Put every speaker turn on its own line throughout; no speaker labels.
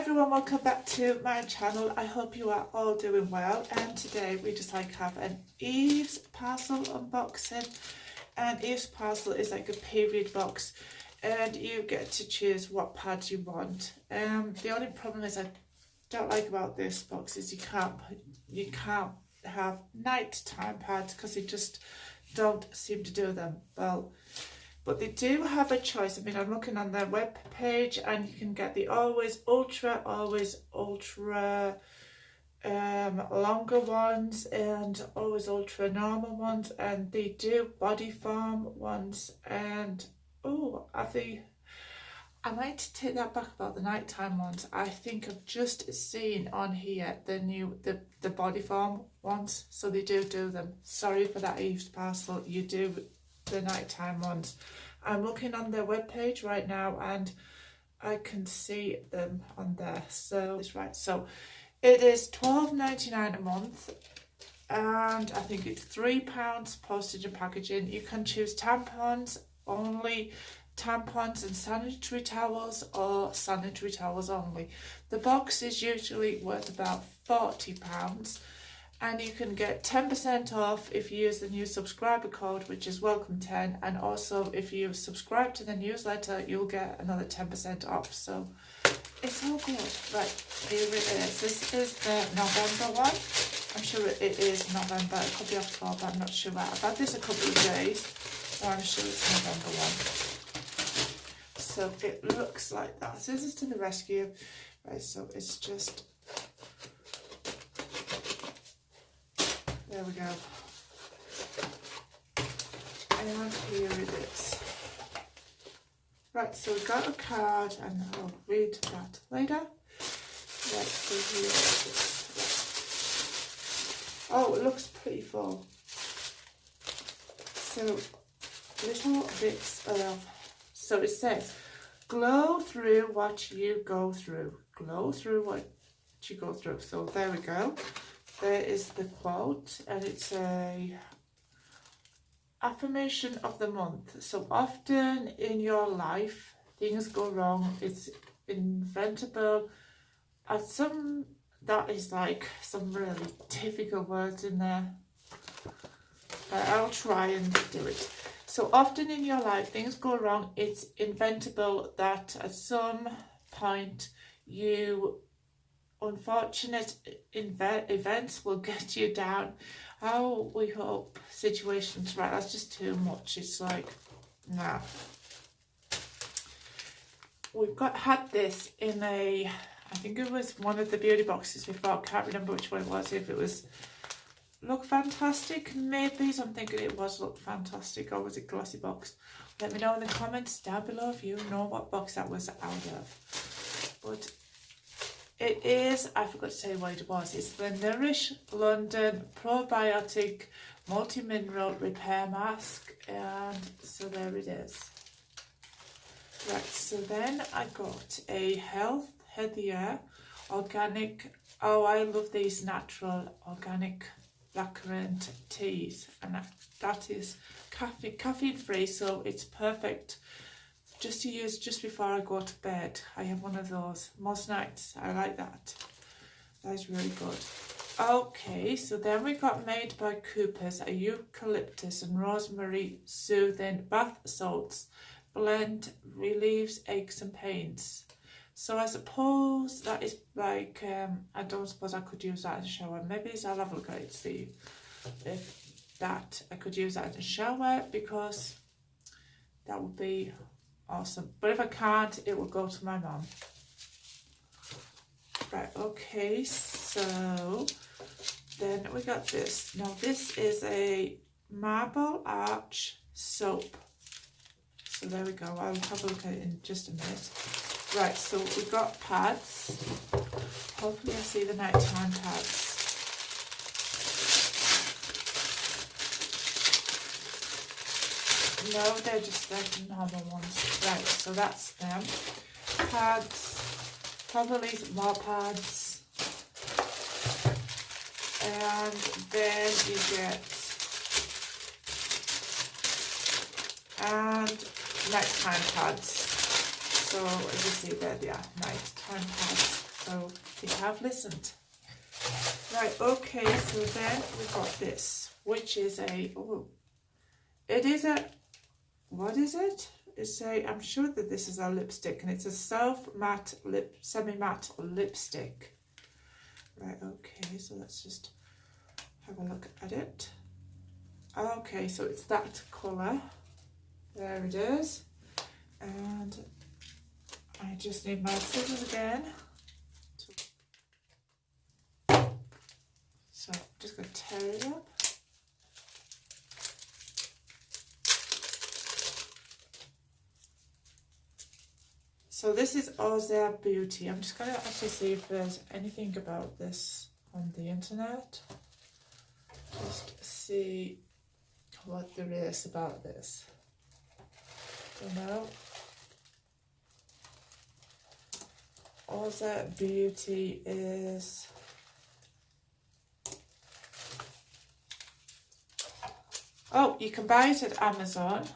everyone, welcome back to my channel. I hope you are all doing well, and today we just have an Eve's Parcel unboxing. And Eve's Parcel is like a period box and you get to choose what pad you want. The only problem is I don't like about this box is you can't have nighttime pads because they just don't seem to do them well. But they do have a choice. I mean, I'm looking on their web page and you can get the always ultra longer ones and always ultra normal ones, and they do body form ones. And I might take that back about the nighttime ones. I think I've just seen on here the body form ones, so they do them. Sorry for that, Eve's Parcel, you do the nighttime ones. I'm looking on their webpage right now and I can see them on there. So it's right. So it is £12.99 a month, and I think it's £3 postage and packaging. You can choose tampons only, tampons and sanitary towels, or sanitary towels only. The box is usually worth about £40. And you can get 10% off if you use the new subscriber code, which is welcome10. And also if you subscribe to the newsletter, you'll get another 10% off. So it's all good. Right, here it is. This is the November one. I'm sure it is November. It could be October, I'm not sure. I've had this a couple of days, so I'm sure it's November one. So it looks like that. So this is to the rescue. Right, so it's just... there we go. And here it is. Right, so we got a card and I'll read that later. Right, so here it is. Right. Oh, it looks pretty full. So, little bits of... so it says, glow through what you go through. Glow through what you go through. So there we go. There is the quote, and it's a affirmation of the month. So often in your life things go wrong, it's inventable, and that is like some really difficult words in there, but I'll try and do it. So often in your life things go wrong, it's inventable that at some point unfortunate events will get you down. Oh, we hope situations, right, that's just too much. It's like, nah. We've had this in I think it was one of the beauty boxes before. I can't remember which one it was. If it was Look Fantastic, maybe. So I'm thinking it was Look Fantastic, or was it Glossy Box? Let me know in the comments down below if you know what box that was out of. But it is, I forgot to say what it was. It's the Nourish London Probiotic Multi-Mineral Repair Mask. And so there it is. Right, so then I got a healthier, organic, oh, I love these natural, organic blackcurrant teas. And that is caffeine free, so it's perfect just to use just before I go to bed. I have one of those most nights. I like that. That is really good. Okay, so then we got Made by Cooper's, a eucalyptus and rosemary soothing bath salts blend, relieves aches and pains. So I suppose that is like, I don't suppose I could use that in a shower. Maybe I'll have a look at it to see if I could use that in a shower, because that would be awesome. But if I can't, it will go to my mum. Right, okay, so then we got this. Now this is a Marble Arch soap. So there we go. I'll have a look at it in just a minute. Right, so we've got pads. Hopefully I see the nighttime pads. No, they're just like normal ones. Right, so that's them. Pads, probably some more pads. And then you get nighttime pads. So as you see there, they are nighttime pads. They have listened. Right, okay, so then we've got this, which is a, oh, it is a, what is it? It's a, I'm sure that this is a lipstick, and it's a self-matte semi-matte lipstick. Right, okay, so let's just have a look at it. Okay, so it's that colour. There it is. And I just need my scissors again. So I'm just going to tear it up. So this is Oza Beauty. I'm just going to actually see if there's anything about this on the internet. Just see what there is about this. Don't know. Oza Beauty is... Oh, you can buy it at Amazon,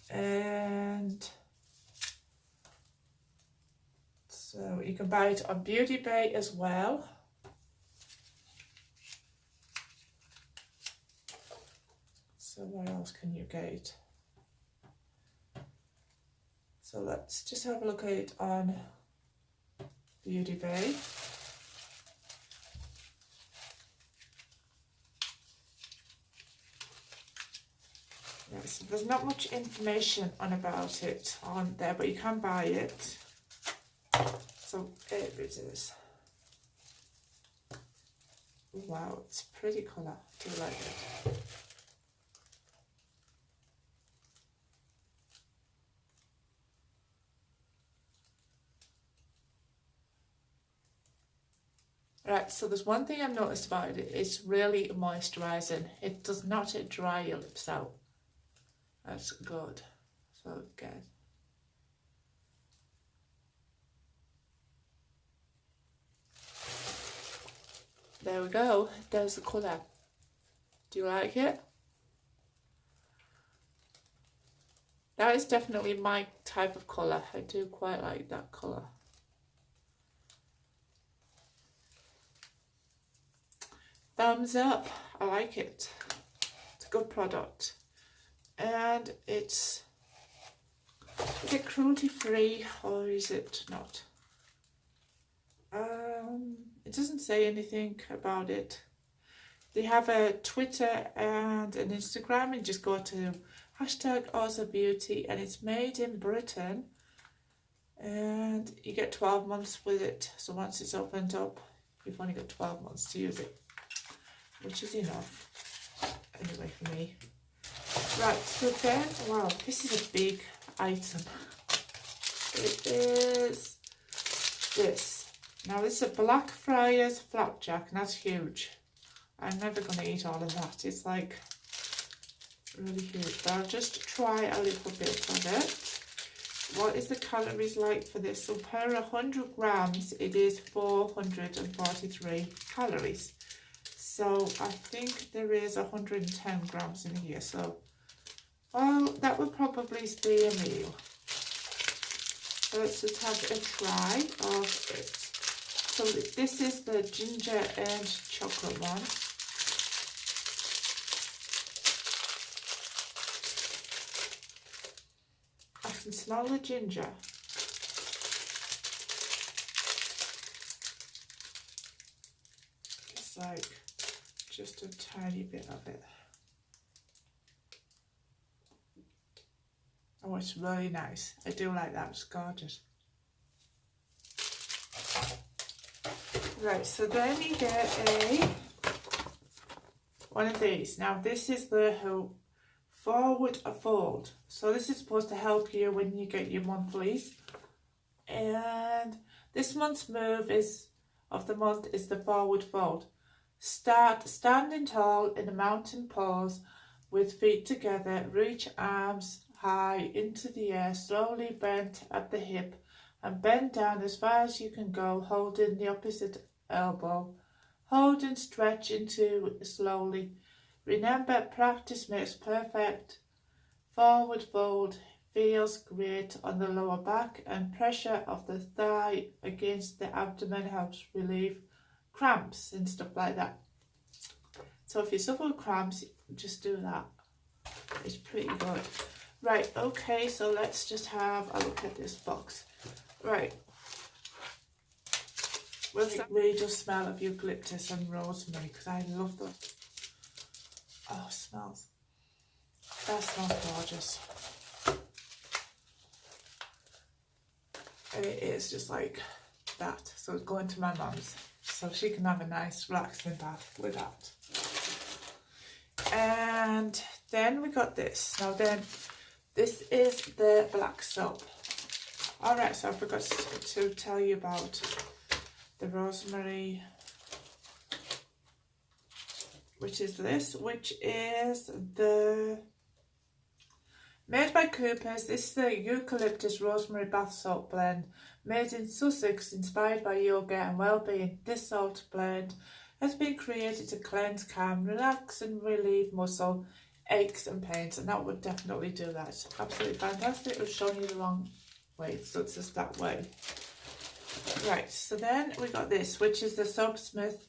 and so you can buy it on Beauty Bay as well. So where else can you get it? So let's just have a look at it on Beauty Bay. Yeah, so there's not much information about it on there, but you can buy it. So here it is. Wow, it's a pretty colour. I do like it. Right, so there's one thing I've noticed about it. It's really moisturising. It does not dry your lips out. That's good. So good. There we go. There's the colour. Do you like it? That is definitely my type of colour. I do quite like that colour. Thumbs up. I like it. It's a good product. And is it cruelty free or is it not? It doesn't say anything about it. They have a Twitter and an Instagram, and just go to #OzaBeauty, and it's made in Britain, and you get 12 months with it. So once it's opened up, you've only got 12 months to use it, which is enough anyway for me. Right, so then, wow, this is a big item. It is this. Now this is a Black Friars flapjack, and that's huge. I'm never going to eat all of that. It's like really huge, but I'll just try a little bit of it. What is the calories like for this? So per 100 grams, it is 443 calories. So I think there is 110 grams in here. So, well, that would probably be a meal. So let's just have a try of it. So this is the ginger and chocolate one. I can smell the ginger. It's like just a tiny bit of it. Oh, it's really nice. I do like that. It's gorgeous. Right, so then you get one of these. Now this is the forward fold. So this is supposed to help you when you get your monthlies. And this month's move of the month is the forward fold. Start standing tall in a mountain pose with feet together. Reach arms high into the air, slowly bend at the hip, and bend down as far as you can go, holding the opposite elbow. Hold and stretch into slowly. Remember, practice makes perfect. Forward fold, feels great on the lower back, and pressure of the thigh against the abdomen helps relieve cramps and stuff like that. So if you suffer with cramps, just do that. It's pretty good. Right, okay, so let's just have a look at this box. Right. Well, we just smell of eucalyptus and rosemary because I love them. Oh, it smells. That smells gorgeous. And it is just like that. So it's going to my mum's so she can have a nice relaxing bath with that. And then we got this. Now then, this is the black soap. Alright, so I forgot to tell you about the rosemary, which is this, which is the made by Cooper's. This is the eucalyptus rosemary bath salt blend, made in Sussex, inspired by yoga and well-being. This salt blend has been created to cleanse, calm, relax and relieve muscle aches and pains, and that would definitely do that. It's absolutely fantastic. It was showing you the wrong way, so it's just that way. Right, so then we got this, which is the Soapsmith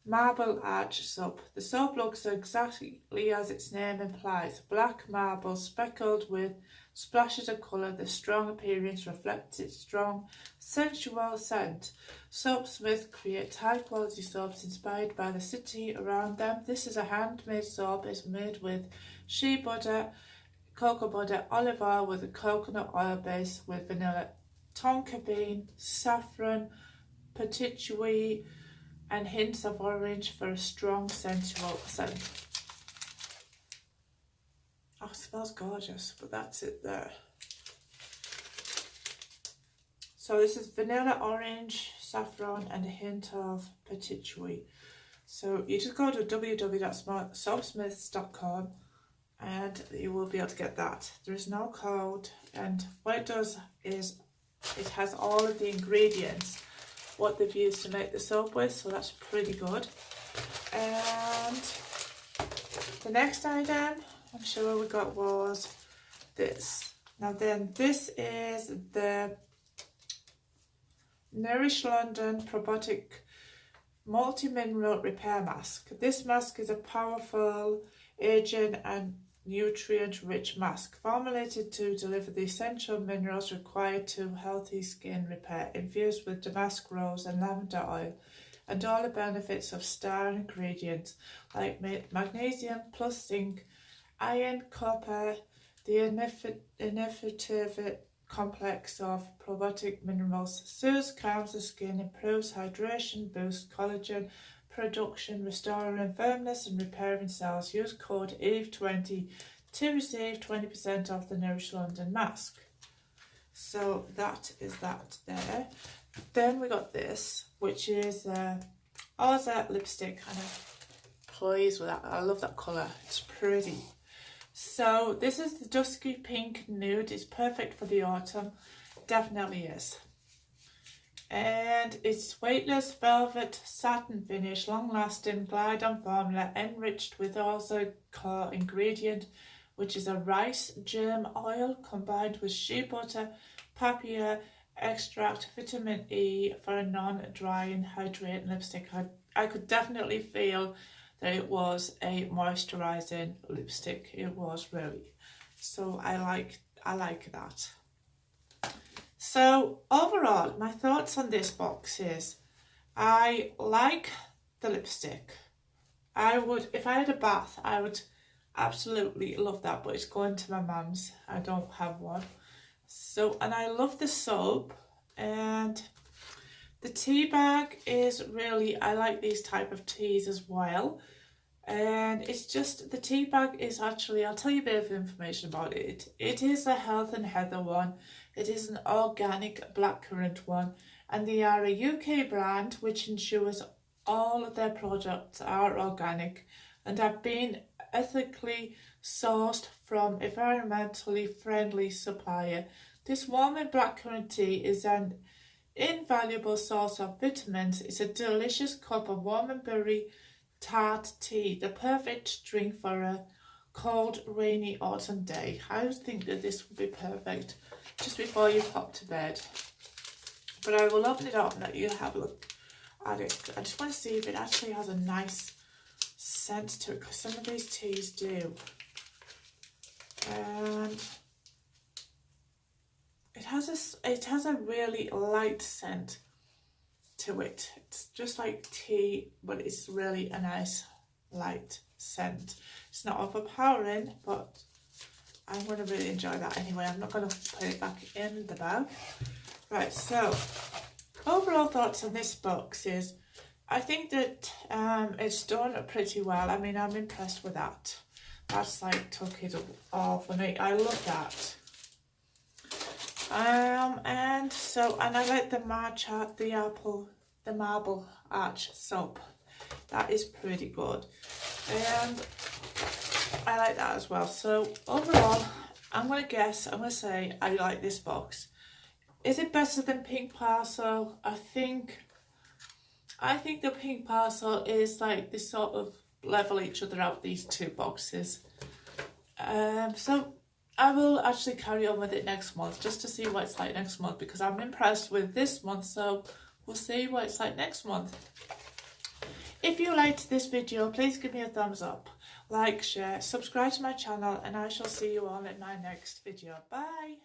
Marble Arch Soap. The soap looks exactly as its name implies, black marble speckled with splashes of colour. The strong appearance reflects its strong, sensual scent. Soapsmith creates high-quality soaps inspired by the city around them. This is a handmade soap. It's made with shea butter, cocoa butter, olive oil with a coconut oil base with vanilla, tonka bean, saffron, patchouli, and hints of orange for a strong, sensual scent. Oh, it smells gorgeous, but that's it there. So this is vanilla, orange, saffron, and a hint of patchouli. So you just go to www.soapsmiths.com and you will be able to get that. There is no code, and what it does is it has all of the ingredients what they've used to make the soap with, so that's pretty good. And the next item I'm sure we got was this. Now then, this is the Nourish London Probiotic Multi-Mineral Repair Mask. This mask is a powerful aging and nutrient-rich mask formulated to deliver the essential minerals required to healthy skin repair, infused with damask rose and lavender oil, and all the benefits of star ingredients like magnesium plus zinc, iron, copper, the innovative complex of probiotic minerals soothes, calms the skin, improves hydration, boosts collagen production, restoring firmness and repairing cells. Use code EVE20 to receive 20% off the Nourish London mask. So that is that there. Then we got this, which is Oza lipstick, and I'm pleased with that. I love that colour, it's pretty. So this is the dusky pink nude. It's perfect for the autumn, definitely is. And it's weightless velvet satin finish, long lasting, glide on formula, enriched with also core ingredient, which is a rice germ oil combined with shea butter, papaya extract, vitamin E for a non-drying, hydrating lipstick. I could definitely feel that it was a moisturising lipstick. It was really. So I like that. So overall, my thoughts on this box is, I like the lipstick. I would, if I had a bath, I would absolutely love that, but it's going to my mum's. I don't have one. So, and I love the soap, and the tea bag is really, I like these type of teas as well. And it's just, the tea bag is actually, I'll tell you a bit of information about it. It is a Health and Heather one. It is an organic blackcurrant one, and they are a UK brand which ensures all of their products are organic and have been ethically sourced from environmentally friendly supplier. This warming blackcurrant tea is an invaluable source of vitamins. It's a delicious cup of warm and berry tart tea, the perfect drink for a cold, rainy autumn day. I think that this would be perfect just before you pop to bed. But I will open it up and let you have a look at it. I just want to see if it actually has a nice scent to it, because some of these teas do. And it has a really light scent to it. It's just like tea, but it's really a nice light scent. It's not overpowering, but I'm going to really enjoy that anyway. I'm not going to put it back in the bag. Right, so overall thoughts on this box is, I think that it's done pretty well. I mean, I'm impressed with that. That's like took it all for me. I love that. And I like the marble arch soap. That is pretty good. And I like that as well. So overall, I'm going to say I like this box. Is it better than Pink Parcel? I think the Pink Parcel is like they sort of level each other out, these two boxes. So I will actually carry on with it next month just to see what it's like next month, because I'm impressed with this month, so we'll see what it's like next month. If you liked this video, please give me a thumbs up, like, share, subscribe to my channel, and I shall see you all in my next video. Bye!